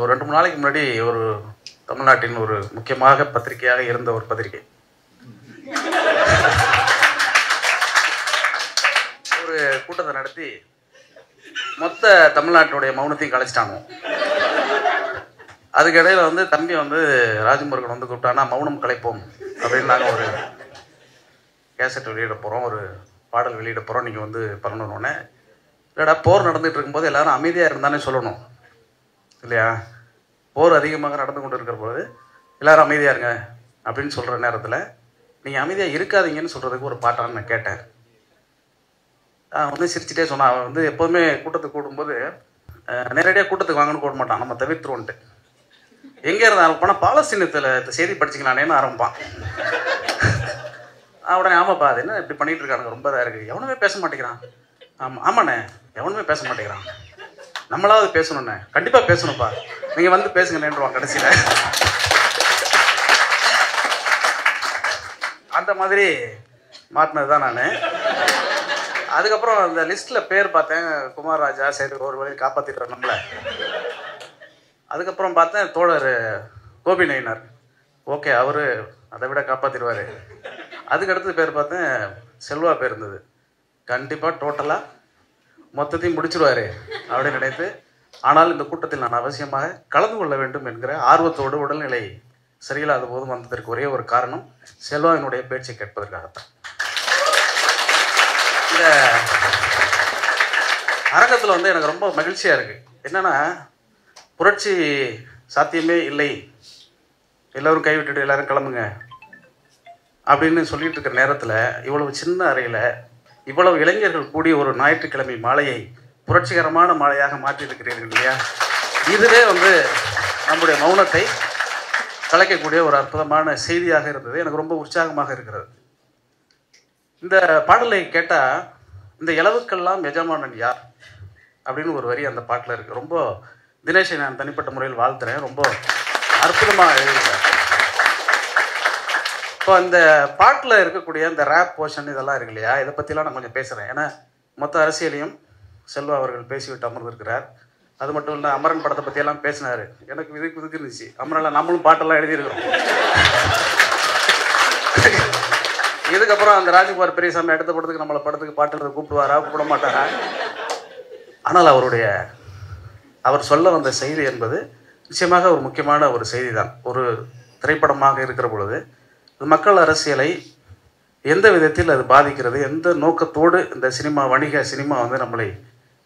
ஒரு 2-3 நாளைக்கு முன்னாடி ஒரு தமிழ்நாட்டின் ஒரு முக்கியமாக பத்திரிகையாக இருந்த ஒரு பத்திரிகை ஒரு கூட்டத்தை நடத்தி மொத்த தமிழ்நாட்டினுடைய மௌனத்தையும் கலைச்சிட்டாங்க. அதுக்கு இடையில வந்து தம்பி வந்து ராஜமுருகன் வந்து கூப்பிட்டானா மௌனம் கலைப்போம் அப்படின்னு நாங்கள் ஒரு கேசட் வெளியிட போகிறோம், ஒரு பாடல் வெளியிட போகிறோம், நீங்கள் வந்து பண்ணணுன்னே, இல்லைடா போர் நடந்துகிட்டு இருக்கும்போது எல்லாரும் அமைதியாக இருந்தானே சொல்லணும் இல்லையா? போர் அதிகமாக நடந்து கொண்டு இருக்கிற போது எல்லோரும் அமைதியாக இருங்க அப்படின்னு சொல்கிற நேரத்தில் நீங்கள் அமைதியாக இருக்காதீங்கன்னு சொல்கிறதுக்கு ஒரு பாட்டான்னு நான் கேட்டேன். வந்து சிரிச்சுட்டே சொன்னான். அவன் வந்து எப்போதுமே கூட்டத்துக்கு கூடும்போது நேரடியாக கூட்டத்துக்கு வாங்கன்னு கூட மாட்டான், நம்ம தவிர்த்துருவோன்ட்டு. எங்கே இருந்து ஆரம்பிப்பானா, பாலஸ்தீனத்தில் இந்த செய்தி படிச்சுக்கலானேன்னு ஆரம்பிப்பான். உடனே ஆமாப்பா அது என்ன இப்படி பண்ணிகிட்டு இருக்கானுங்க, ரொம்ப இதாக இருக்குது, எவனுமே பேச மாட்டேங்கிறான். ஆமாண்ணே எவனுமே பேச மாட்டேங்கிறான், நம்மளாவது பேசணுண்ணே, கண்டிப்பாக பேசணும்ப்பா, நீங்கள் வந்து பேசுங்கண்ணேன்றான் கடைசியில். அந்த மாதிரி மாட்டினது தான் நான். அதுக்கப்புறம் அந்த லிஸ்ட்டில் பேர் பார்த்தேன், குமார் ராஜா சரி ஒரு வழி காப்பாற்றிட்டார் நம்மளை. அதுக்கப்புறம் பார்த்தேன் தோழர் கோபி நயினார், ஓகே அவர் அதை விட காப்பாற்றிடுவார். அதுக்கடுத்து பேர் பார்த்தேன் செல்வா பேர் இருந்தது, கண்டிப்பாக டோட்டலாக மொத்தத்தையும் முடிச்சிடுவார் அப்படின்னு நினைத்து, ஆனால் இந்த கூட்டத்தில் நான் அவசியமாக கலந்து கொள்ள வேண்டும் என்கிற ஆர்வத்தோடு உடல்நிலை சரியில்லாத போதும் வந்ததற்கு ஒரே ஒரு காரணம் செல்வாவினுடைய பேச்சை கேட்பதற்காகத்தான். இந்த அரங்கத்தில் வந்து எனக்கு ரொம்ப மகிழ்ச்சியாக இருக்குது. என்னென்னா, புரட்சி சாத்தியமே இல்லை, எல்லோரும் கைவிட்டுட்டு எல்லோரும் கிளம்புங்க அப்படின்னு சொல்லிட்டு இருக்கிற நேரத்தில் இவ்வளவு சின்ன அறையில் இவ்வளவு இளைஞர்கள் கூடிய ஒரு ஞாயிற்றுக்கிழமை மாலையை புரட்சிகரமான மாலையாக மாற்றியிருக்கிறீர்கள் இல்லையா? இதுவே வந்து நம்முடைய மௌனத்தை கலைக்கக்கூடிய ஒரு அற்புதமான செய்தியாக இருந்தது. எனக்கு ரொம்ப உற்சாகமாக இருக்கிறது. இந்த பாடலை கேட்டால், இந்த இளவுக்கெல்லாம் எஜமானன் யார் அப்படின்னு ஒரு வரி அந்த பாட்டில் இருக்குது. ரொம்ப தினேஷை நான் தனிப்பட்ட முறையில் வாழ்த்துறேன், ரொம்ப அற்புதமாக எழுதுகிறேன். இப்போ அந்த பாட்டில் இருக்கக்கூடிய இந்த ரேப் போர்ஷன் இதெல்லாம் இருக்கு இல்லையா, இதை பற்றிலாம் நான் கொஞ்சம் பேசுகிறேன். ஏன்னா மொத்த அரசியலையும் செல்வா அவர்கள் பேசிவிட்டு அமர்ந்திருக்கிறார். அது மட்டும் இல்லை, அமரன் படத்தை பற்றியெல்லாம் பேசினார். எனக்கு இதுக்கு இருந்துச்சு, அமரெல்லாம் நம்மளும் பாட்டெல்லாம் எழுதியிருக்கிறோம். இதுக்கப்புறம் அந்த ராஜ்குமார் பெரியசாமி அடுத்த படத்துக்கு நம்மளை படத்துக்கு பாட்டு எழுத கூப்பிடுவாரா கூப்பிட மாட்டாரா? ஆனால் அவர் சொல்ல வந்த செய்தி என்பது நிச்சயமாக ஒரு முக்கியமான ஒரு செய்தி தான். ஒரு திரைப்படமாக இருக்கிற பொழுது மக்கள் அரசியலை எந்த விதத்தில் அது பாதிக்கிறது, எந்த நோக்கத்தோடு இந்த சினிமா வணிக சினிமா வந்து நம்மளை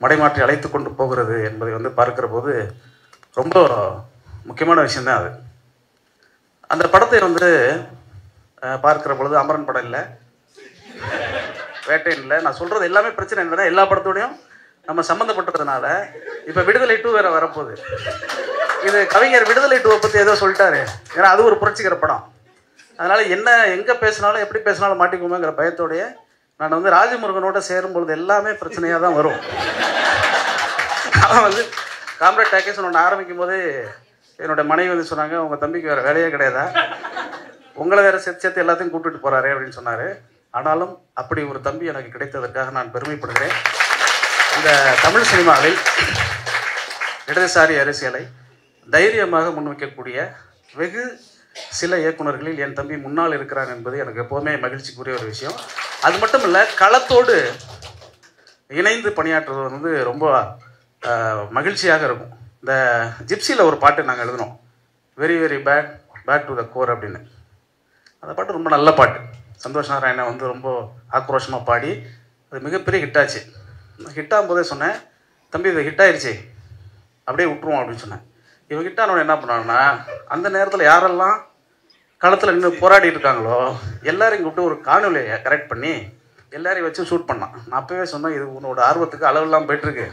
மடைமாற்றி அழைத்து கொண்டு போகிறது என்பதை வந்து பார்க்கிற போது ரொம்ப முக்கியமான விஷயந்தான் அது. அந்த படத்தை வந்து பார்க்கிற பொழுது அமரன் படம் இல்லை, வேட்டையன் இல்லை, நான் சொல்கிறது எல்லாமே பிரச்சனை என்னன்னா, எல்லா படத்தோடையும் நம்ம சம்மந்தப்பட்டதுனால இப்போ விடுதலை 2 வேறு வரப்போகுது. இது கவிஞர் விடுதலை 2 பற்றி ஏதோ சொல்லிட்டாரு, ஏன்னா அது ஒரு புரட்சிகர படம். அதனால் என்ன எங்கே பேசினாலும் எப்படி பேசினாலும் மாட்டிக்குமேங்கிற பயத்தோடைய நான் வந்து ராஜமுருகனோட சேரும்பொழுது எல்லாமே பிரச்சனையாக தான் வரும். அவன் வந்து காம்ரேட் டாக்கேஸ் ஒன்று ஆரம்பிக்கும் போது என்னோட மனைவி வந்து சொன்னாங்க, உங்கள் தம்பிக்கு வேறு வேலையே கிடையாதா, உங்களை வேறு சேர்த்து எல்லாத்தையும் கூப்பிட்டுட்டு போகிறாரு அப்படின்னு சொன்னார். ஆனாலும் அப்படி ஒரு தம்பி எனக்கு கிடைத்ததற்காக நான் பெருமைப்படுகிறேன். இந்த தமிழ் சினிமாவில் இடதுசாரி அரசியலை தைரியமாக முன்வைக்கக்கூடிய வெகு சில இயக்குநர்களில் என் தம்பி முன்னால் இருக்கிறான் என்பது எனக்கு எப்போவுமே மகிழ்ச்சிக்குரிய ஒரு விஷயம். அது மட்டும் இல்லை, களத்தோடு இணைந்து பணியாற்றுவது வந்து ரொம்ப மகிழ்ச்சியாக இருக்கும். இந்த ஜிப்சியில் ஒரு பாட்டு நாங்கள் எழுதினோம், very very bad to the core அப்படின்னு. அந்த பாட்டு ரொம்ப நல்ல பாட்டு. சந்தோஷ் நாராயணா வந்து ரொம்ப ஆக்ரோஷமாக பாடி அது மிகப்பெரிய ஹிட்டாச்சு. ஹிட்டாகும்போதே சொன்னேன், தம்பி இது ஹிட் ஆயிடுச்சு, அப்படியே விட்டுருவோம் அப்படின்னு சொன்னேன். இவன் ஹிட்டானோட என்ன பண்ணாங்கன்னா, அந்த நேரத்தில் யாரெல்லாம் களத்தில் நின்று போராடிட்டு இருக்காங்களோ எல்லாரையும் கூப்பிட்டு ஒரு காணொலியை கரெக்ட் பண்ணி எல்லாரையும் வச்சு ஷூட் பண்ணான். நான் அப்போவே சொன்னேன், இது உன்னோட ஆர்வத்துக்கு அளவெல்லாம் போயிட்டுருக்கு.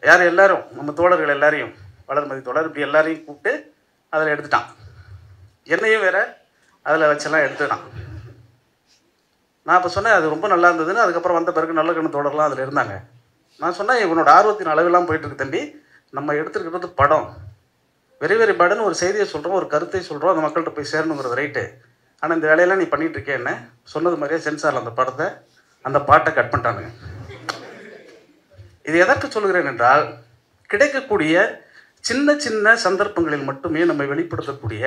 யார் எல்லாரும் நம்ம தோழர்கள் எல்லாரையும், வளர்மதி தோழர் இப்படி எல்லாரையும் கூப்பிட்டு அதில் எடுத்துட்டான். என்னையும் வேற அதில் வச்செல்லாம் எடுத்துட்டான். நான் இப்போ சொன்னேன் அது ரொம்ப நல்லா இருந்ததுன்னு. அதுக்கப்புறம் வந்த பிறகு நல்ல கண்ணு தோழர்லாம் அதில் இருந்தாங்க. நான் சொன்னேன், இவனோட ஆர்வத்தின் அளவெல்லாம் போயிட்டுருக்கு தம்பி, நம்ம எடுத்துருக்கிறது படம், வெரி வெரி பேடுன்னு ஒரு செய்தியை சொல்கிறோம், ஒரு கருத்தை சொல்கிறோம், அந்த மக்கள்கிட்ட போய் சேரணுங்கிறது ரைட்டு. ஆனால் இந்த வேலையெல்லாம் நீ பண்ணிகிட்டு இருக்கே என்ன சொன்னது மாதிரியே சென்சாரில் அந்த பாட்டை கட் பண்ணிட்டானுங்க. இது எதற்கு சொல்கிறேன் என்றால், கிடைக்கக்கூடிய சின்ன சின்ன சந்தர்ப்பங்களில் மட்டுமே நம்மை வெளிப்படுத்தக்கூடிய,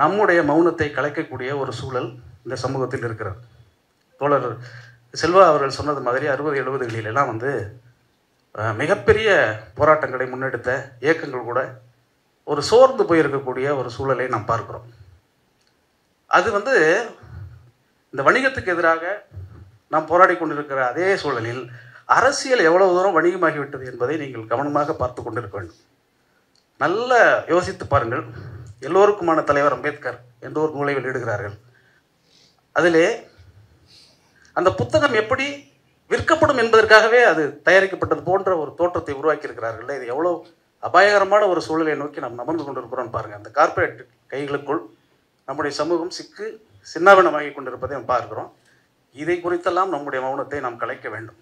நம்முடைய மௌனத்தை கலைக்கக்கூடிய ஒரு சூழல் இந்த சமூகத்தில் இருக்கிறது. தோழர் செல்வா அவர்கள் சொன்னது மாதிரி 60, 70களிலெல்லாம் வந்து மிகப்பெரிய போராட்டங்களை முன்னெடுத்த இயக்கங்கள் கூட ஒரு சோர்ந்து போயிருக்கக்கூடிய ஒரு சூழலை நாம் பார்க்கிறோம். அது வந்து இந்த வணிகத்துக்கு எதிராக நாம் போராடி கொண்டிருக்கிற அதே சூழலில் அரசியல் எவ்வளவு தூரம் வணிகமாகிவிட்டது என்பதை நீங்கள் கவனமாக பார்த்து கொண்டிருக்க வேண்டும். நல்ல யோசித்து பாருங்கள். எல்லோருக்குமான தலைவர் அம்பேத்கர் என்ற ஒரு நூலை வெளியிடுகிறார்கள். அதிலே அந்த புத்தகம் எப்படி விற்கப்படும் என்பதற்காகவே அது தயாரிக்கப்பட்டது போன்ற ஒரு தோற்றத்தை உருவாக்கி இருக்கிறார்கள். இது எவ்வளோ அபாயகரமான ஒரு சூழலை நோக்கி நாம் நகர்ந்து கொண்டிருக்கிறோம் பாருங்கள். அந்த கார்ப்பரேட் கைகளுக்குள் நம்முடைய சமூகம் சின்னாபின்னமாகி கொண்டிருப்பதை நாம் பார்க்கிறோம். இதை குறித்தெல்லாம் நம்முடைய மௌனத்தை நாம் கலைக்க வேண்டும்.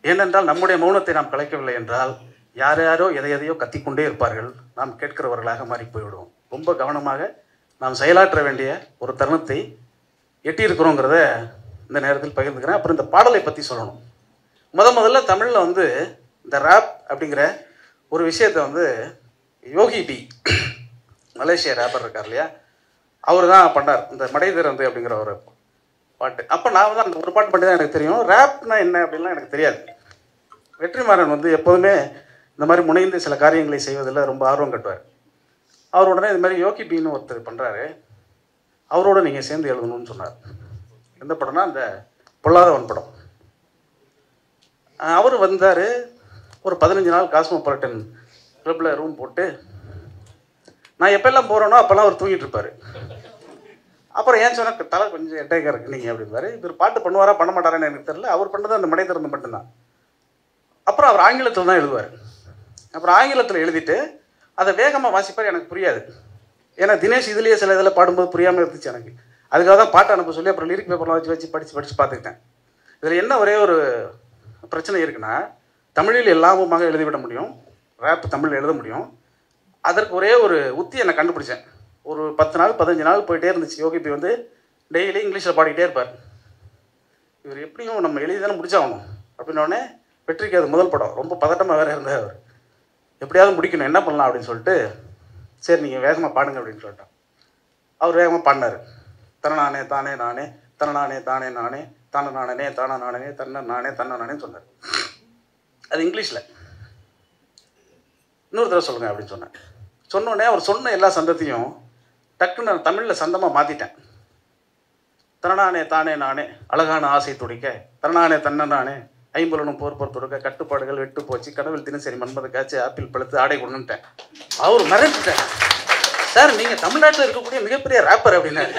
ஏனென்றால் நம்முடைய மௌனத்தை நாம் கலைக்கவில்லை என்றால் யார் யாரோ எதையோ கத்திக்கொண்டே இருப்பார்கள். நாம் கேட்கிறவர்களாக மாறி போய்விடுவோம். ரொம்ப கவனமாக நாம் செயலாற்ற வேண்டிய ஒரு தருணத்தை எட்டியிருக்கிறோங்கிறத இந்த நேரத்தில் பகிர்ந்துக்கிறேன். அப்புறம் இந்த பாடலை பற்றி சொல்லணும். முதல்ல தமிழில் வந்து இந்த ரேப் அப்படிங்கிற ஒரு விஷயத்தை வந்து யோகி பி, மலேசியா ரேப்பர் இருக்கார் இல்லையா, அவர் தான் பண்ணார் இந்த மடைதர் வந்து அப்படிங்கிற ஒரு பாட்டு. அப்போ நான் வந்து அந்த ஒரு பாட்டு பண்ணி தான் எனக்கு தெரியும். ரேப்னா என்ன அப்படின்லாம் எனக்கு தெரியாது. வெற்றிமாறன் வந்து எப்போதுமே இந்த மாதிரி முனைந்து சில காரியங்களை செய்வதில் ரொம்ப ஆர்வம் கட்டுவார். அவர் உடனே இது மாதிரி யோகி பின்னு ஒருத்தர் பண்ணுறாரு, அவரோட நீங்கள் சேர்ந்து எழுதணும்னு சொன்னார். எந்த படம்னா அந்த பொல்லாதவன் படம். அவர் வந்தார். ஒரு 15 நாள் காஸ்மோபாலிட்டன் கிளப்பில் ரூம் போட்டு நான் எப்போல்லாம் போகிறேனோ அப்போல்லாம் அவர் தூங்கிட்டு இருப்பார். அப்புறம் ஏன் சொன்னால் தலை கொஞ்சம் எட்டேக்காக இருக்கு நீங்கள் அப்படின்பாரு. இவர் பாட்டு பண்ணுவாரா பண்ண மாட்டாரான்னு எனக்கு தெரியல. அவர் பண்ணது அந்த மடை திறந்து மட்டும்தான். அப்புறம் அவர் ஆங்கிலத்தில் தான் எழுதுவார். அப்புறம் ஆங்கிலத்தில் எழுதிட்டு அதை வேகமாக வாசிப்பார். எனக்கு புரியாது. ஏன்னா தினேஷ் இதுலேயே சில இதில் பாடும்போது புரியாமல் இருந்துச்சு எனக்கு. அதுக்காக தான் பாட்டை அனுப்ப சொல்லி அப்புறம் லிரிக் பேப்பர்லாம் வச்சு படித்து பார்த்துக்கிட்டேன். இதில் என்ன ஒரே ஒரு பிரச்சனை இருக்குன்னா, தமிழில் எல்லாமுமாக எழுதிவிட முடியும், ரேப் தமிழில் எழுத முடியும். அதற்கு ஒரே ஒரு உத்தி நான் கண்டுபிடிச்சேன். ஒரு 10 நாள் 15 நாள் போயிட்டே இருந்துச்சு. யோகி பி வந்து டெய்லி இங்கிலீஷில் பாடிக்கிட்டே இருப்பார். இவர் எப்படியும் நம்ம எழுதி தானே முடிச்சாகணும் அப்படின்னோடனே, வெற்றிக்கு அது முதல் படம், ரொம்ப பதட்டமாக வேறு இருந்தார் அவர். எப்படியாவது முடிக்கணும், என்ன பண்ணலாம் அப்படின்னு சொல்லிட்டு, சரி நீங்கள் வேகமாக பாடுங்க அப்படின்னு சொல்லிட்டான். அவர் வேகமாக பாடினார். தனநானே தானே நானே, தனநானே தானே நானே, தான நானே தான நானே, தன்ன நானே தன்ன நானேன்னு சொன்னார். அது இங்கிலீஷில். இன்னொரு தடவை சொல்லுங்கள் அப்படின்னு சொன்னேன். சொன்னோடனே அவர் சொன்ன எல்லா சந்தத்தையும் டக்குன்னு நான் தமிழில் சந்தமாக மாற்றிட்டேன். தனநானே தானே நானே, அழகான ஆசை துடிக்க, தனநானே தன்ன நானே, ஐம்பலனும் போர் தொடுக்க, கட்டுப்பாடுகள் வெட்டு போச்சு, கடவுள் தினசரி மன்மத காய்ச்சி, ஆப்பிள் பழுத்து ஆடை கொண்டுட்டேன். அவர் மிரண்டுட்டேன். சார் நீங்கள் தமிழ்நாட்டில் இருக்கக்கூடிய மிகப்பெரிய ரேப்பர் அப்படின்னாரு.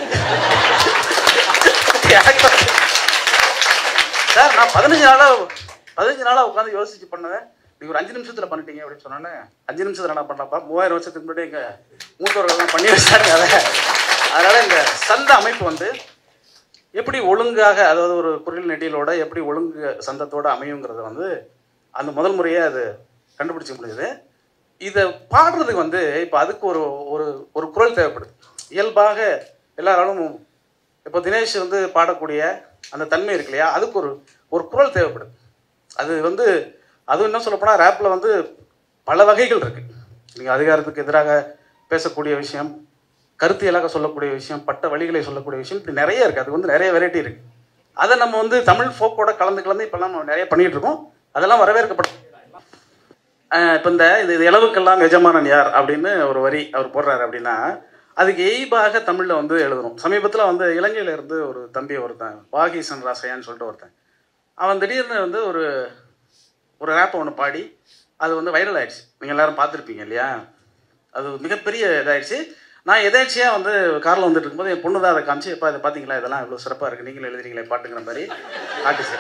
சார் நான் 15 நாளாக உட்காந்து யோசிச்சு பண்ணேன். நீங்கள் ஒரு 5 நிமிஷத்தில் பண்ணிட்டீங்க அப்படின்னு சொன்னோன்னே, 5 நிமிஷத்தில் என்ன பண்ணலாப்பா, 3000 வருஷத்துக்கு முன்னாடி எங்கள் மூத்தவர்கள்லாம் பண்ணி வச்சாங்க. அதனால் இந்த சந்த அமைப்பு வந்து எப்படி ஒழுங்காக, அதாவது ஒரு குரல் நெடிலோட எப்படி ஒழுங்கு சந்தத்தோடு அமையுங்கிறத வந்து அந்த முதல் முறையே அது கண்டுபிடிச்ச முடியுது. இதை பாடுறதுக்கு வந்து இப்போ அதுக்கு ஒரு ஒரு ஒரு குரல் தேவைப்படுது. இயல்பாக எல்லாராலும் இப்போ தினேஷ் வந்து பாடக்கூடிய அந்த தன்மை இருக்கு இல்லையா, அதுக்கு ஒரு குரல் தேவைப்படுது. அது வந்து அதுவும் என்ன சொல்லப்போனால் ரேப்பில் வந்து பல வகைகள் இருக்குது. நீங்கள் அதிகாரத்துக்கு எதிராக பேசக்கூடிய விஷயம், கருத்தியலாக சொல்லக்கூடிய விஷயம், பட்ட வழிகளை சொல்லக்கூடிய விஷயம், இப்படி நிறைய இருக்குது. அது வந்து நிறைய வெரைட்டி இருக்குது. அதை நம்ம வந்து தமிழ் ஃபோக்கோட கலந்து இப்போல்லாம் நம்ம நிறைய பண்ணிகிட்டு இருக்கோம். அதெல்லாம் வரவேற்கப்படும். இப்போ இது இளவுக்கெல்லாம் எஜமானன் யார் அப்படின்னு ஒரு வரி அவர் போடுறாரு அப்படின்னா, அதுக்கு எய்பாக தமிழில் வந்து எழுதணும். சமீபத்தில் வந்து இலங்கையில் இருந்து ஒரு தம்பி ஒருத்தன், வாகீசன் ராசையான்னு சொல்லிட்டு ஒருத்தன், அவன் திடீர்னு வந்து ஒரு ரேப்பை ஒன்று பாடி அது வந்து வைரல் ஆகிடுச்சு. நீங்கள் எல்லோரும் பார்த்துருப்பீங்க இல்லையா. அது மிகப்பெரிய இதாகிடுச்சு. நான் எதாச்சியாக வந்து காரில் வந்துட்டு இருக்கும்போது என் பொண்ணு தான் அதை காமிச்சு, எப்போ அதை பார்த்தீங்களா, இதெல்லாம் இவ்வளோ சிறப்பாக இருக்குது, நீங்களும் எழுதுறீங்களே பாட்டுங்கிற மாதிரி காட்டுச்சு.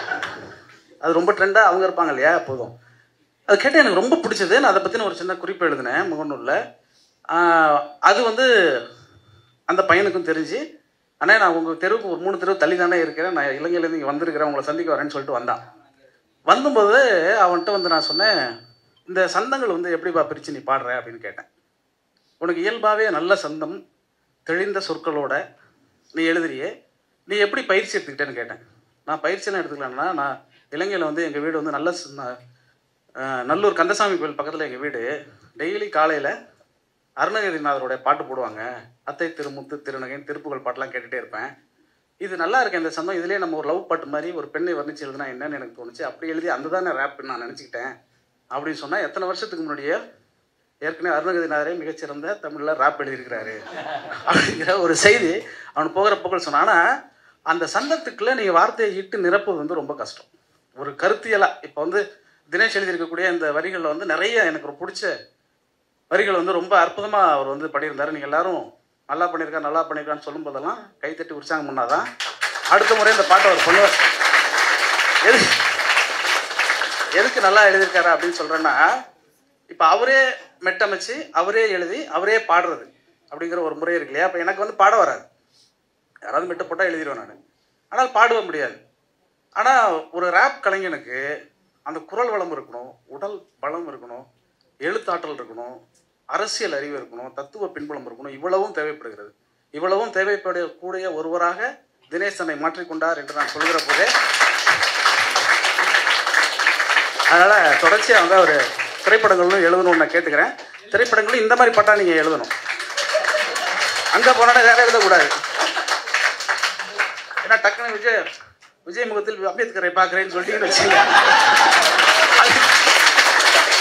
அது ரொம்ப ட்ரெண்டாக அவங்க இருப்பாங்க இல்லையா எப்போதும். அது கேட்டால் எனக்கு ரொம்ப பிடிச்சது. நான் அதை பற்றின ஒரு சின்ன குறிப்பு எழுதினேன் முகநூலில். அது வந்து அந்த பையனுக்கும் தெரிஞ்சு, ஆனால் நான் உங்கள் தெருவுக்கு ஒரு 3 தெருவு தள்ளி தானே இருக்கிறேன், நான் இலங்கையிலேருந்து இங்கே வந்திருக்கிறேன், உங்களை சந்திக்க வரேன்னு சொல்லிட்டு வந்தான். வந்தும்போது அவன்கிட்ட வந்து நான் சொன்னேன், இந்த சந்தங்கள் வந்து எப்படிப்பா பிரித்து நீ பாடுற அப்படின்னு கேட்டேன். உனக்கு இயல்பாகவே நல்ல சந்தம், தெளிந்த சொற்களோட நீ எழுதுறியே, நீ எப்படி பயிற்சி எடுத்துக்கிட்டேன்னு கேட்டேன். நான் பயிற்சியெல்லாம் எடுத்துக்கலான்னா, நான் இலங்கையில் வந்து எங்கள் வீடு வந்து நல்ல நல்லூர் கந்தசாமி கோயில் பக்கத்தில் எங்கள் வீடு. டெய்லி காலையில் அருணகிரிநாதருடைய பாட்டு போடுவாங்க. அத்தை திருமுத்து திருநகைன்னு திருப்புகழ் பாட்டெலாம் கேட்டுகிட்டே இருப்பேன். இது நல்லா இருக்கு இந்த சந்தம். இதுலேயே நம்ம ஒரு லவ் பாட்டு மாதிரி ஒரு பெண்ணை வர்ணிச்சு எழுதுனா என்னன்னு எனக்கு தோணுச்சு. அப்படி எழுதி அந்த தானே ரேப்னு நான் நினச்சிக்கிட்டேன் அப்படின்னு சொன்னால், எத்தனை வருஷத்துக்கு முன்னாடியே ஏற்கனவே அருணகிரிநாதரே மிகச்சிறந்த தமிழில் ரேப் எழுதியிருக்கிறாரு அப்படிங்கிற ஒரு செய்தி அவன் போகிற போக்கள் சொன்னான். ஆனால் அந்த சந்தத்துக்குள்ளே நீங்கள் வார்த்தையை இட்டு நிரப்புவது வந்து ரொம்ப கஷ்டம். ஒரு கருத்தியலாக இப்போ வந்து தினேஷ் எழுதியிருக்கக்கூடிய இந்த வரிகளில் வந்து நிறைய எனக்கு ஒரு பிடிச்ச வரிகள் வந்து ரொம்ப அற்புதமாக அவர் வந்து பண்ணியிருந்தார். நீங்கள் எல்லாரும் நல்லா பண்ணியிருக்கான்னு சொல்லும் போதெல்லாம் கைத்தட்டி உற்சாகம் பண்ணாதான் அடுத்த முறை இந்த பாட்டை அவர் பண்ணுவார். எதுக்கு நல்லா எழுதியிருக்காரு அப்படின்னு சொல்கிறேன்னா, இப்போ அவரே மெட்டமைச்சு அவரே எழுதி அவரே பாடுறது அப்படிங்கிற ஒரு முறை இருக்கு இல்லையா. அப்போ எனக்கு வந்து பாட வராது, யாராவது மெட்டு போட்டால் எழுதிடுவேன் நான், ஆனால் பாடுவ முடியாது. ஆனால் ஒரு ரேப் கலைஞனுக்கு அந்த குரல் வளம் இருக்கணும், உடல் பலம் இருக்கணும், எழுத்தாற்றல் இருக்கணும், அரசியல் அறிவு இருக்கணும், தத்துவ பின்புலம் இருக்கணும். இவ்வளவும் தேவைப்படுகிறது. இவ்வளவும் தேவைப்படக்கூடிய ஒருவராக தினேஷ் தன்னை மாற்றிக்கொண்டார் என்று நான் சொல்கிற போதே, அதனால் தொடர்ச்சியாக வந்து அவர் திரைப்படங்களும் எழுதணும்னு நான் கேட்டுக்கிறேன். திரைப்படங்களும் இந்த மாதிரி பாட்டா நீங்கள் எழுதணும். அங்கே போனால் வேற எழுதக்கூடாது. ஏன்னா டக்குனு விஜய் முகத்தில் அம்பேத்கரை பார்க்குறேன்னு சொல்லிட்டீங்கன்னு வச்சுக்கோங்க,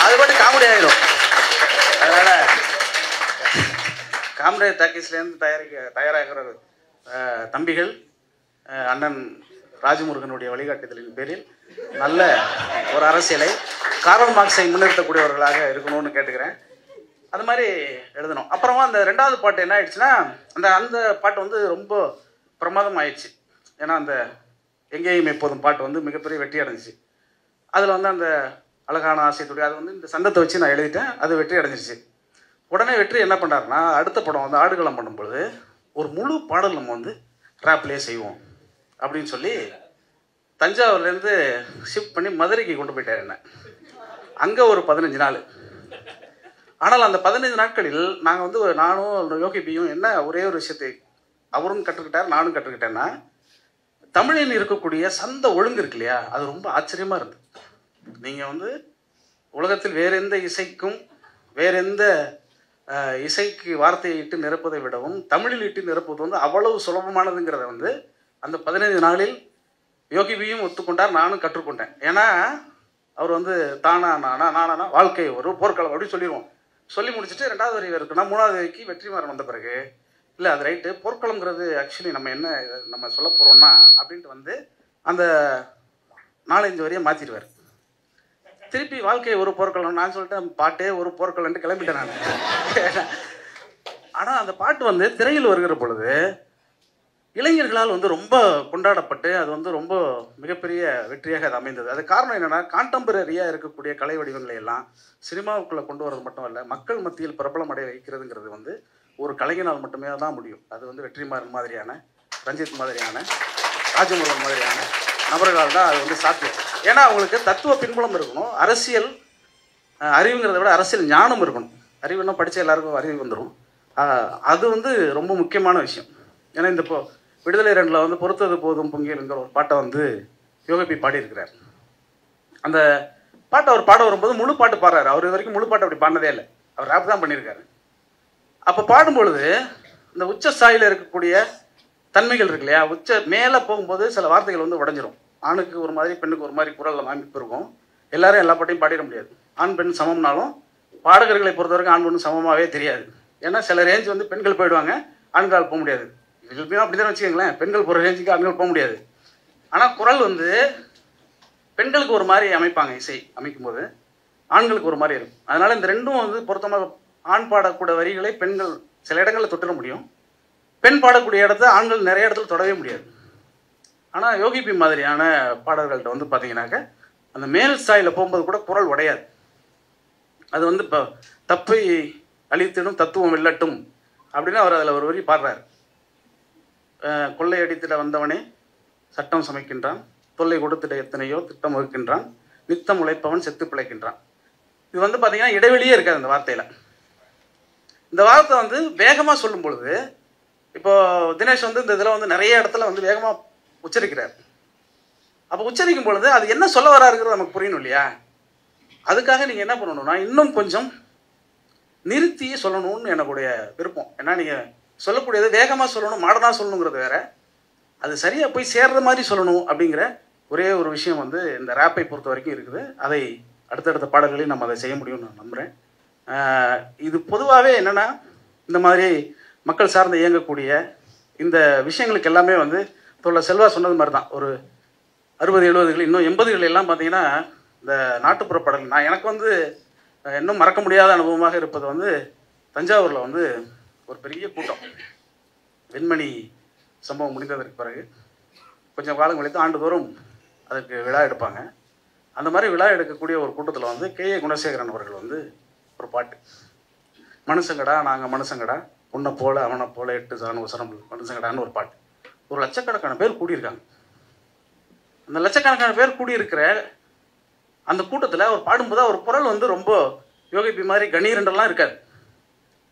அது மட்டும் காமெடி ஆகிடும். அதனால் காம்ரேட் டாக்கீஸ்லேருந்து தயாராகிற தம்பிகள் அண்ணன் ராஜமுருகனுடைய வழிகாட்டுதலின் பேரில் நல்ல ஒரு அரசியலை கார்ல் மார்க்ஸை முன்னிறுத்தக்கூடியவர்களாக இருக்கணும்னு கேட்டுக்கிறேன். அது மாதிரி எழுதணும். அப்புறமா அந்த ரெண்டாவது பாட்டு என்ன ஆயிடுச்சுன்னா, அந்த பாட்டு வந்து ரொம்ப பிரமாதம் ஆயிடுச்சு. ஏன்னா அந்த எங்கேயும் எப்போதும் பாட்டு வந்து மிகப்பெரிய வெற்றி அடைஞ்சிச்சு. அதில் வந்து அந்த அழகான ஆசைத்துடைய அது வந்து இந்த சந்தத்தை வச்சு நான் எழுதிட்டேன். அது வெற்றி அடைஞ்சிருச்சு. உடனே வெற்றி என்ன பண்ணுறாருன்னா, அடுத்த படம் வந்து ஆடுகளம் பண்ணும்பொழுது ஒரு முழு பாடல் நம்ம வந்து ரேப்லேயே செய்வோம் அப்படின்னு சொல்லி தஞ்சாவூர்லேருந்து ஷிஃப்ட் பண்ணி மதுரைக்கு கொண்டு போயிட்டார் என்ன. அங்கே ஒரு 15 நாள். ஆனால் அந்த 15 நாட்களில் நாங்கள் வந்து நானும் யோகிபியும் என்ன ஒரே ஒரு விஷயத்தை அவரும் கற்றுக்கிட்டார், நானும் கற்றுக்கிட்டேன்னா, தமிழில் இருக்கக்கூடிய சந்த ஒழுங்கு இருக்கு இல்லையா, அது ரொம்ப ஆச்சரியமாக இருந்தது. நீங்கள் வந்து உலகத்தில் வேற எந்த இசைக்கும் வேற எந்த இசைக்கு வார்த்தையை இட்டு நிரப்பதை விடவும் தமிழில் இட்டு நிரப்புவது வந்து அவ்வளவு சுலபமானதுங்கிறத வந்து அந்த 15 நாளில் யோகிபியும் ஒத்துக்கொண்டார், நானும் கற்றுக்கொண்டேன். ஏன்னா அவர் வந்து தானா நானா வாழ்க்கை ஒரு போர்க்களம் அப்படின்னு சொல்லிடுவோம். சொல்லி முடிச்சுட்டு 2வது வரி இருக்குன்னா 3வது வரிக்கு வெற்றிமாறன் வந்த பிறகு இல்லை அது ரைட்டு, போர்க்களம்ங்கிறது ஆக்சுவலி நம்ம என்ன நம்ம சொல்ல போகிறோம்னா அப்படின்ட்டு வந்து அந்த 4-5 வரியை மாற்றிடுவார். திருப்பி வாழ்க்கை ஒரு போர்க்களம் நான் சொல்லிட்டேன், பாட்டே ஒரு போர்க்களம்ட்டு கிளம்பிட்டேன் நான். ஆனால் அந்த பாட்டு வந்து திரையில் வருகிற பொழுது இளைஞர்களால் வந்து ரொம்ப கொண்டாடப்பட்டு அது வந்து ரொம்ப மிகப்பெரிய வெற்றியாக அது அமைந்தது. அது காரணம் என்னென்னா, கான்டெம்பரரியாக இருக்கக்கூடிய கலை வடிவங்களை எல்லாம் சினிமாவுக்குள்ளே கொண்டு வரது மட்டும் இல்லை, மக்கள் மத்தியில் பிரபலம் அடைய வைக்கிறதுங்கிறது வந்து ஒரு கலைஞனால் மட்டுமே தான் முடியும். அது வந்து வெற்றிமாறன் மாதிரியான, ரஞ்சித் மாதிரியான, ராஜமுருகன் மாதிரியான நபர்களால் தான் அது வந்து சாத்தியம். ஏன்னா அவங்களுக்கு தத்துவ பின்புலம் இருக்கணும், அரசியல் அறிவுங்கிறத விட அரசியல் ஞானம் இருக்கணும். அறிவுன்னா படித்த எல்லாருக்கும் அறிவு வந்துடும். அது வந்து ரொம்ப முக்கியமான விஷயம். ஏன்னா இந்த இப்போ விடுதலை 2ல் வந்து பொறுத்தது போதும் பொங்கியலுங்கிற ஒரு பாட்டை வந்து யோகபி பாடியிருக்கிறார். அந்த பாட்டை அவர் பாட வரும்போது முழு பாட்டு பாடுறாரு. அவர் இது வரைக்கும் முழு பாட்டு அப்படி பாடினதே இல்லை, அவர் ரேப் தான் பண்ணியிருக்காரு. அப்போ பாடும்பொழுது இந்த உச்ச ஸ்தாயில இருக்கக்கூடிய தன்மைகள் இருக்கு இல்லையா, மேலே போகும்போது சில வார்த்தைகள் வந்து உடஞ்சிரும். ஆணுக்கு ஒரு மாதிரி பெண்ணுக்கு ஒரு மாதிரி குரல் அமைப்பு இருக்கும். எல்லாரும் எல்லா பாட்டையும் பாடிட முடியாது. ஆண் பெண் சமம்னாலும் பாடகர்களை பொறுத்த வரைக்கும் ஆண் பெண் சமமாகவே தெரியாது. ஏன்னா சில ரேஞ்ச் வந்து பெண்கள் போயிடுவாங்க, ஆண்கள் போக முடியாது. எப்படியும் அப்படி தான் வச்சுக்கோங்களேன், பெண்கள் போகிற ரேஞ்சுக்கு ஆண்கள் போக முடியாது. ஆனால் குரல் வந்து பெண்களுக்கு ஒரு மாதிரி அமைப்பாங்க, இசை அமைக்கும்போது ஆண்களுக்கு ஒரு மாதிரி இருக்கும். அதனால் இந்த ரெண்டும் வந்து பொருத்தமாக ஆண் பாடக்கூடிய வரிகளை பெண்கள் சில இடங்களில் தொட்டுற முடியும், பெண் பாடக்கூடிய இடத்த ஆண்கள் நிறைய இடத்துல தொடவே முடியாது. ஆனால் யோகிபி மாதிரியான பாடல்கள்கிட்ட வந்து பார்த்தீங்கன்னாக்க அந்த மேல் ஸ்தாயில் போகும்போது கூட குரல் உடையாது. அது வந்து இப்போ தப்பை அழித்திடும் தத்துவம் வெல்லட்டும் அப்படின்னு அவர் அதில் ஒரு வரி பாடுறார். கொள்ளையடித்திட வந்தவனே சட்டம் சமைக்கின்றான், தொல்லை கொடுத்திட எத்தனையோ திட்டம் வகுக்கின்றான், நித்தம் உழைப்பவன் செத்து பிழைக்கின்றான். இது வந்து பார்த்தீங்கன்னா இடைவெளியே இருக்காது இந்த வார்த்தையில். இந்த வார்த்தை வந்து வேகமாக சொல்லும் பொழுது, இப்போ தினேஷ் வந்து இந்த இதில் வந்து நிறைய இடத்துல வந்து வேகமாக உச்சரிக்கிறார். அப்போ உச்சரிக்கும் பொழுது அது என்ன சொல்ல வராருங்கிறது நமக்கு புரியணும் இல்லையா. அதுக்காக நீங்கள் என்ன பண்ணணும்னா இன்னும் கொஞ்சம் நிறுத்தி சொல்லணும்னு என்னுடைய விருப்பம். ஏன்னா நீங்கள் சொல்லக்கூடியது வேகமாக சொல்லணும், மாடனாக சொல்லணுங்கிறது வேற, அது சரியாக போய் சேர்ற மாதிரி சொல்லணும் அப்படிங்கிற ஒரே ஒரு விஷயம் வந்து இந்த ரேப்பை பொறுத்த வரைக்கும் இருக்குது. அதை அடுத்தடுத்த பாடல்களையும் நம்ம அதை செய்ய முடியும்னு நான் நம்புகிறேன். இது பொதுவாகவே என்னென்னா இந்த மாதிரி மக்கள் சார்ந்து இயங்கக்கூடிய இந்த விஷயங்களுக்கு எல்லாமே வந்து தோழர் செல்வா சொன்னது மாதிரி தான். ஒரு 60, 70கள் இன்னும் 80கள் எல்லாம் பார்த்தீங்கன்னா இந்த நாட்டுப்புற பாடல் நான் எனக்கு வந்து இன்னும் மறக்க முடியாத அனுபவமாக இருப்பது வந்து தஞ்சாவூரில் வந்து ஒரு பெரிய கூட்டம். வெண்மணி சம்பவம் முடிந்ததற்கு பிறகு கொஞ்சம் காலம் கழித்து ஆண்டுதோறும் அதற்கு விழா எடுப்பாங்க. அந்த மாதிரி விழா எடுக்கக்கூடிய ஒரு கூட்டத்தில் வந்து K.A. குணசேகரன் அவர்கள் வந்து ஒரு பாட்டு, மனுஷங்கடா நாங்கள் மனுஷங்கடா உன்னை போல அவனை போல 8 சாணம் மனுஷங்கடான்னு ஒரு பாட்டு. ஒரு லட்சக்கணக்கான பேர் கூடியிருக்காங்க. அந்த லட்சக்கணக்கான பேர் கூடியிருக்கிற அந்த கூட்டத்தில் அவர் பாடும்போது அவர் குரல் வந்து ரொம்ப யோகிப்பி மாதிரி கணீரெண்டெல்லாம் இருக்காது.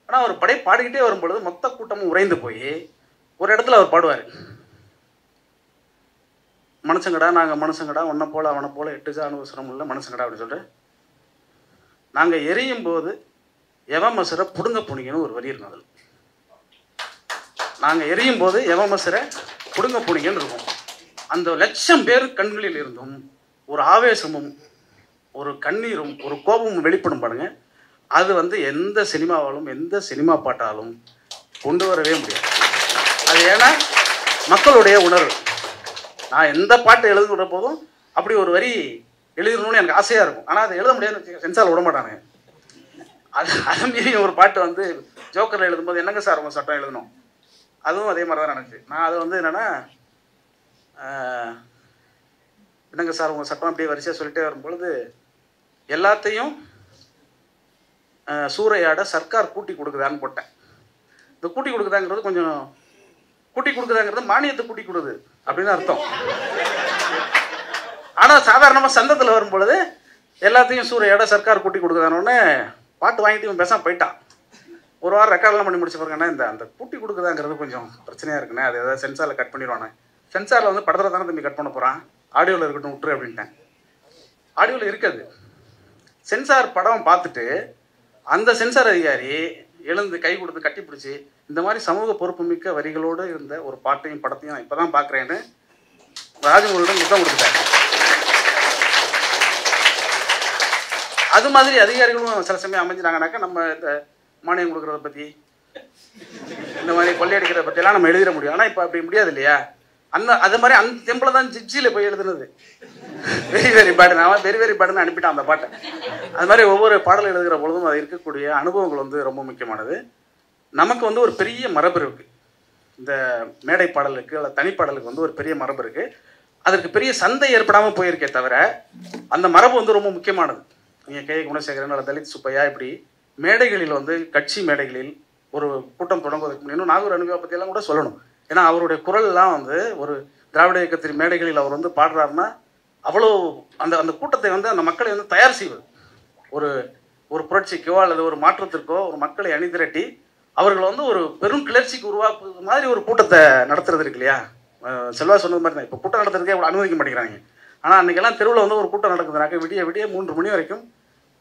ஆனால் அவர் பாடிக்கிட்டே வரும்பொழுது மொத்த கூட்டமும் உறைந்து போய் ஒரு இடத்துல அவர் பாடுவார், மனுஷங்கடா நாங்கள் மனுஷங்கடா உன்னை போல அவனை போல 8 சாணம் உள்ள மனுஷங்கடா அப்படின்னு சொல்லிட்டு நாங்கள் எரியும் போது எவமசரை புடுங்க புனிங்கன்னு ஒரு வரி இருக்கும். அதில் நாங்கள் எரியும் போது எவமசரை புடுங்க புனிங்கன்னு இருக்கும். அந்த 1,00,000 பேர் கண்களில் இருந்தும் ஒரு ஆவேசமும் ஒரு கண்ணீரும் ஒரு கோபமும் வெளிப்படும் பாருங்க. அது வந்து எந்த சினிமாவாலும் எந்த சினிமா பாட்டாலும் கொண்டு வரவே முடியாது. அது ஏன்னா மக்களுடைய உணர்வு. நான் எந்த பாட்டு எழுதுகிற போதும் அப்படி ஒரு வரி எழுதணும்னு எனக்கு ஆசையாக இருக்கும். ஆனால் அதை எழுத முடியாது, சென்சாரில் விட மாட்டானுங்க. அதை மீறி ஒரு பாட்டு வந்து ஜோக்கரில் எழுதும்போது என்னங்க சார் உங்கள் சட்டம் எழுதணும், அதுவும் அதே மாதிரி தான் நினச்சி நான் அது வந்து என்னென்னா என்னங்க சார் உங்கள் சட்டம் அப்படியே வரிசையாக சொல்லிட்டே வரும்பொழுது எல்லாத்தையும் சூறையாட சர்க்கார் கூட்டி கொடுக்குதான்னு போட்டேன். இந்த கூட்டி கொடுக்குதாங்கிறது கொஞ்சம் கூட்டி கொடுக்குதாங்கிறது மானியத்தை கூட்டி கொடுக்குது அப்படின்னு அர்த்தம். ஆனால் சாதாரணமாக சந்தத்தில் வரும்பொழுது எல்லாத்தையும் சூறையாட சர்க்கார் கூட்டி கொடுக்குதானோடனே பாட்டு வாங்கிட்டு இவன் பேசாமல் போயிட்டான். ஒரு வாரம் ரெக்கார்டெலாம் பண்ணி முடிச்ச பாருங்கன்னா இந்த அந்த கூட்டி கொடுக்குதாங்கிறது கொஞ்சம் பிரச்சனையாக இருக்குண்ணே, அது ஏதாவது சென்சாரில் கட் பண்ணிடுவானே. சென்சாரில் வந்து படத்தில் தானே தம்பி கட் பண்ண போகிறான், ஆடியோவில் இருக்கட்டும் விட்டுரு அப்படின்ட்டேன். ஆடியோவில் இருக்காது. சென்சார் படம் பார்த்துட்டு அந்த சென்சார் அதிகாரி எழுந்து கை கொடுத்து கட்டி பிடிச்சி இந்த மாதிரி சமூக பொறுப்புமிக்க வரிகளோடு இருந்த ஒரு பாட்டையும் படத்தையும் நான் இப்போ தான் பார்க்குறேன்னு ராஜமௌலியிடம் முத்தம் கொடுத்துட்டாங்க. அது மாதிரி அதிகாரிகளும் சில சமயம் அமைஞ்சினாங்கனாக்கா நம்ம இந்த மானியம் கொடுக்குறத பற்றி இந்த மாதிரி கொள்ளையடிக்கிறத பற்றியெல்லாம் நம்ம எழுதிட முடியும். ஆனால் இப்போ அப்படி முடியாது இல்லையா. அது மாதிரி அந்த டெம்பிளில் தான் ஜிப்சியில் போய் எழுதுனது வெரி வெரி பேடு. நான் வெரி வெரி பேடுன்னு அனுப்பிட்டான் அந்த பாட்டை. அது மாதிரி ஒவ்வொரு பாடல் எழுதுகிற பொழுதும் அது இருக்கக்கூடிய அனுபவங்கள் வந்து ரொம்ப முக்கியமானது. நமக்கு வந்து ஒரு பெரிய மரபு இருக்குது. இந்த மேடை பாடலுக்கு அல்ல தனிப்பாடலுக்கு வந்து ஒரு பெரிய மரபு இருக்குது. அதற்கு பெரிய சந்தை ஏற்படாமல் போயிருக்கே தவிர அந்த மரபு வந்து ரொம்ப முக்கியமானது. நீங்கள் K.A. குணசேகரன் அல்ல தலித் சுப்பையா இப்படி மேடைகளில் வந்து கட்சி மேடைகளில் ஒரு கூட்டம் தொடங்குவதற்கு இன்னும் நாகூர் அனுபவ பற்றியெல்லாம் கூட சொல்லணும். ஏன்னா அவருடைய குரல்லாம் வந்து ஒரு திராவிட இயக்கத்தின் மேடைகளில் அவர் வந்து பாடுறாருன்னா அவ்வளோ அந்த அந்த கூட்டத்தை வந்து அந்த மக்களை வந்து தயார் செய்வது. ஒரு ஒரு புரட்சிக்கோ அல்லது ஒரு மாற்றத்திற்கோ ஒரு மக்களை அணிதிரட்டி அவர்கள் வந்து ஒரு பெரும் கிளர்ச்சிக்கு உருவாக்குவது மாதிரி ஒரு கூட்டத்தை நடத்துறது இருக்கு இல்லையா. செல்வா சொன்னது மாதிரி தான் இப்போ கூட்டம் நடத்துறதுக்கே அவ்வளோ அனுமதிக்க மாட்டேங்கிறாங்க. ஆனால் அன்றைக்கெல்லாம் தெருவில் வந்து ஒரு கூட்டம் நடக்குதுனாக்க விடிய விடிய 3 மணி வரைக்கும்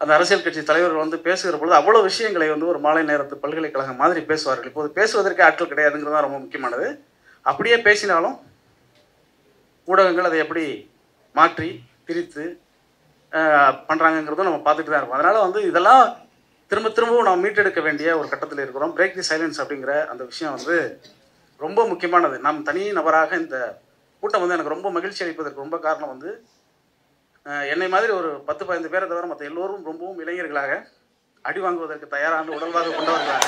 அந்த அரசியல் கட்சி தலைவர்கள் வந்து பேசுகிற பொழுது அவ்வளோ விஷயங்களை வந்து ஒரு மாலை நேரத்து பல்கலைக்கழகம் மாதிரி பேசுவார்கள். இப்போது பேசுவதற்கு ஆட்கள் கிடையாதுங்கிறது தான் ரொம்ப முக்கியமானது. அப்படியே பேசினாலும் ஊடகங்கள் அதை எப்படி மாற்றி பிரித்து பண்ணுறாங்கங்கிறதும் நம்ம பார்த்துட்டு தான் இருக்கோம். அதனால் வந்து இதெல்லாம் திரும்பவும் நம்ம மீட்டெடுக்க வேண்டிய ஒரு கட்டத்தில் இருக்கிறோம். பிரேக் தி சைலன்ஸ் அப்படிங்கிற அந்த விஷயம் வந்து ரொம்ப முக்கியமானது. நாம் தனி நபராக இந்த கூட்டம் வந்து எனக்கு ரொம்ப மகிழ்ச்சி அளிப்பதற்கு ரொம்ப காரணம் வந்து என்னை மாதிரி ஒரு 10-15 பேரை தவிர மற்ற எல்லோரும் ரொம்பவும் இளைஞர்களாக அடி வாங்குவதற்கு தயாரான உடல்வாக கொண்டவர்களாக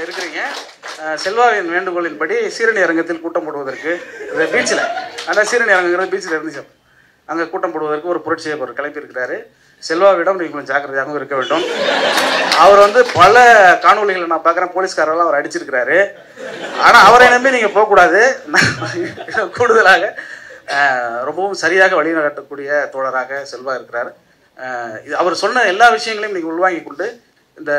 இருக்கிறீங்க. செல்வாவின் வேண்டுகோளின்படி சீரணி அரங்கத்தில் கூட்டம் போடுவதற்கு இந்த பீச்சில் அந்த சீரணி அரங்குங்கிறது பீச்சில் இருந்துச்சு. அங்கே கூட்டம் போடுவதற்கு ஒரு புரட்சியை ஒரு கிளப்பியிருக்கிறாரு. செல்வாவிடம் நீங்கள் கொஞ்சம் ஜாக்கிரதையாகவும் இருக்க வேண்டும். அவர் வந்து பல காணொலிகளை நான் பார்க்குறேன், போலீஸ்காரெல்லாம் அவர் அடிச்சிருக்கிறாரு. ஆனால் அவரை நம்பி நீங்கள் போகக்கூடாது. கூடுதலாக ரொம்பவும் சரியாக வழிநடத்தக்கூடிய தோழராக செல்வா இருக்கிறார். அவர் சொன்ன எல்லா விஷயங்களையும் நீங்கள் உள்வாங்கி கொண்டு இந்த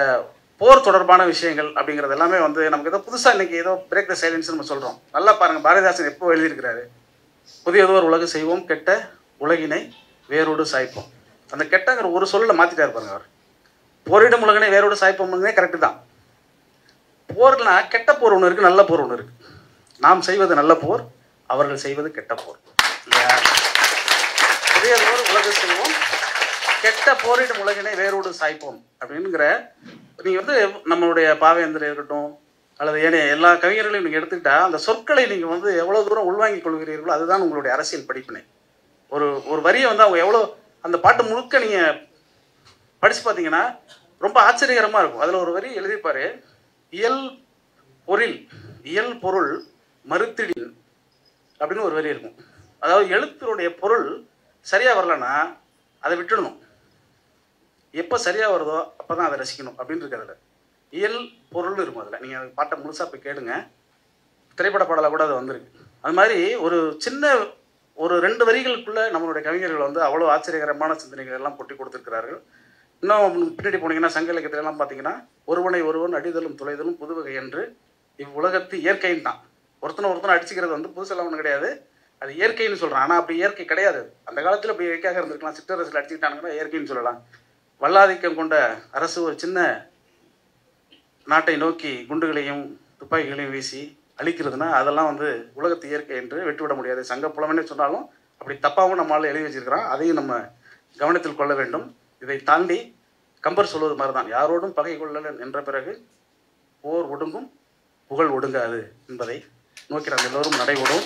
போர் தொடர்பான விஷயங்கள் அப்படிங்கிறது எல்லாமே வந்து நமக்கு ஏதோ புதுசாக இன்றைக்கி ஏதோ பிரேக் த சைலன்ஸ் நம்ம சொல்கிறோம். நல்லா பாருங்கள், பாரதிதாசன் எப்போ எழுதியிருக்கிறாரு, புதியதோர் உலகு செய்வோம் கெட்ட உலகினை வேரோடு சாய்ப்போம். அந்த கெட்டங்கிற ஒரு சொல்ல மாற்றிட்டார் பாருங்க அவர். போரிடும் உலகனே வேரோடு சாய்ப்போம்னே கரெக்டு தான். போர்னா கெட்ட போர் ஒன்று இருக்குது, நல்ல போர் ஒன்று இருக்குது. நாம் செய்வது நல்ல போர், அவர்கள் செய்வது கெட்ட போர். இதே போர் உலக செய்வோம், கெட்ட போரிடும் உலகினை வேரோடு சாய்ப்போம் அப்படிங்கிற நீங்கள் நம்மளுடைய பாவேந்தர் இருக்கட்டும் அல்லது ஏனைய எல்லா கவிஞர்களையும் நீங்கள் எடுத்துக்கிட்டா அந்த சொற்களை நீங்கள் எவ்வளோ தூரம் உள்வாங்கிக் கொள்கிறீர்களோ அதுதான் உங்களுடைய அரசியல் படிப்பினை. ஒரு வரியை அவங்க எவ்வளோ அந்த பாட்டு முழுக்க நீங்கள் படித்து பார்த்தீங்கன்னா ரொம்ப ஆச்சரியகரமாக இருக்கும். அதில் ஒரு வரி எழுதிப்பார், இயல் பொருள் மறுத்திடின் அப்படின்னு ஒரு வரி இருக்கும். அதாவது எழுத்தினுடைய பொருள் சரியாக வரலன்னா அதை விட்டுடணும், எப்போ சரியாக வருதோ அப்போ தான் அதை ரசிக்கணும் அப்படின்னு இருக்கு. அதில் இயல் பொருள் இருக்கும். அதில் நீங்கள் பாட்டை முழுசாக போய் கேளுங்க, திரைப்பட பாடலாக கூட அது வந்திருக்கு. அது மாதிரி ஒரு சின்ன ஒரு 2 வரிகளுக்குள்ளே நம்மளுடைய கவிஞர்கள் அவ்வளோ ஆச்சரியகரமான சிந்தனைகள் எல்லாம் கொட்டி கொடுத்துருக்கிறார்கள். இன்னும் பின்னாடி போனீங்கன்னா சங்க இலக்கியத்திலலாம் பார்த்தீங்கன்னா ஒருவனை ஒருவன் அடிதலும் துளைதலும் புதுவகை என்று இவ்வுலகத்து இயற்கைன்னு தான். ஒருத்தனை அடிச்சுக்கிறது புதுசெல்லாம் ஒன்றும் கிடையாது, அது இயற்கைன்னு சொல்கிறான். ஆனால் அப்படி இயற்கை கிடையாது. அந்த காலத்தில் அப்படி இயற்கையாக இருந்திருக்கலாம். சிற்றரசில் அடிச்சுக்கிட்டாங்கன்னா இயற்கைன்னு சொல்லலாம். வல்லாதிக்கம் கொண்ட அரசு ஒரு சின்ன நாட்டை நோக்கி குண்டுகளையும் துப்பாக்கிகளையும் வீசி அழிக்கிறதுனா அதெல்லாம் உலகத்து இயற்கை என்று விட்டுவிட முடியாது. சங்க புலவனே சொன்னாலும் அப்படி தப்பாகவும் நம்மளால் எழுதி வச்சிருக்கிறான். அதையும் நம்ம கவனத்தில் கொள்ள வேண்டும். இதை தாண்டி கம்பர் சொல்வது மாதிரி தான், யாரோடும் பகை கொள்ளலன் என்ற பிறகு போர் ஒடுங்கும் புகழ் ஒடுங்காது என்பதை நோக்கி நாம் எல்லோரும் நடைபோடும்.